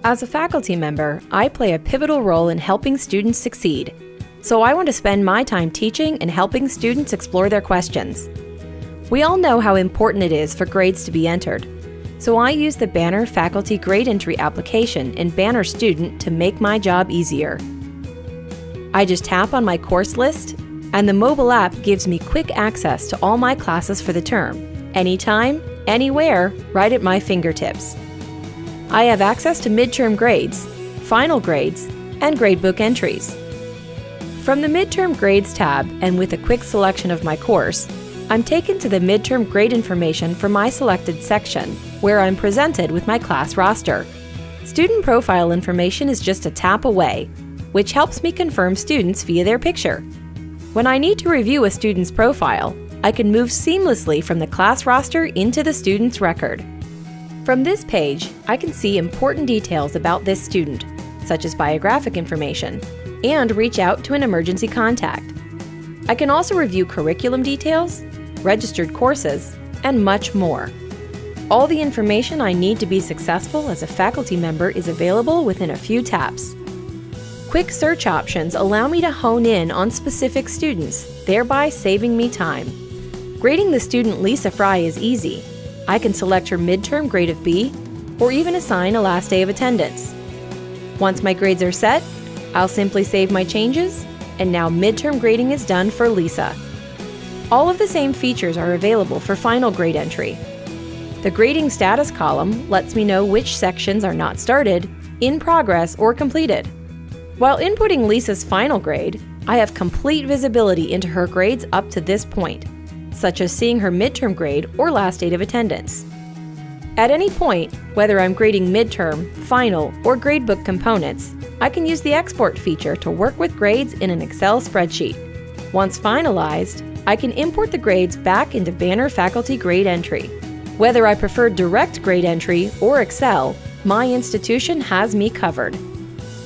As a faculty member, I play a pivotal role in helping students succeed, so I want to spend my time teaching and helping students explore their questions. We all know how important it is for grades to be entered, so I use the Banner Faculty Grade Entry application in Banner Student to make my job easier. I just tap on my course list, and the mobile app gives me quick access to all my classes for the term, anytime, anywhere, right at my fingertips. I have access to midterm grades, final grades, and gradebook entries. From the Midterm Grades tab, and with a quick selection of my course, I'm taken to the midterm grade information for my selected section, where I'm presented with my class roster. Student profile information is just a tap away, which helps me confirm students via their picture. When I need to review a student's profile, I can move seamlessly from the class roster into the student's record. From this page, I can see important details about this student, such as biographic information, and reach out to an emergency contact. I can also review curriculum details, registered courses, and much more. All the information I need to be successful as a faculty member is available within a few taps. Quick search options allow me to hone in on specific students, thereby saving me time. Grading the student Lisa Fry is easy. I can select her midterm grade of B, or even assign a last day of attendance. Once my grades are set, I'll simply save my changes, and now midterm grading is done for Lisa. All of the same features are available for final grade entry. The grading status column lets me know which sections are not started, in progress, or completed. While inputting Lisa's final grade, I have complete visibility into her grades up to this point, such as seeing her midterm grade or last date of attendance. At any point, whether I'm grading midterm, final, or gradebook components, I can use the export feature to work with grades in an Excel spreadsheet. Once finalized, I can import the grades back into Banner Faculty Grade Entry. Whether I prefer direct grade entry or Excel, my institution has me covered.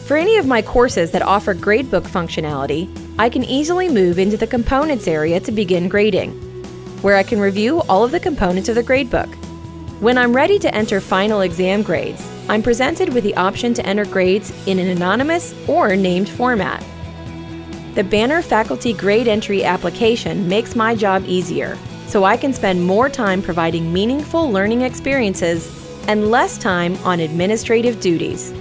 For any of my courses that offer gradebook functionality, I can easily move into the Components area to begin grading, where I can review all of the components of the gradebook. When I'm ready to enter final exam grades, I'm presented with the option to enter grades in an anonymous or named format. The Banner Faculty Grade Entry application makes my job easier, so I can spend more time providing meaningful learning experiences and less time on administrative duties.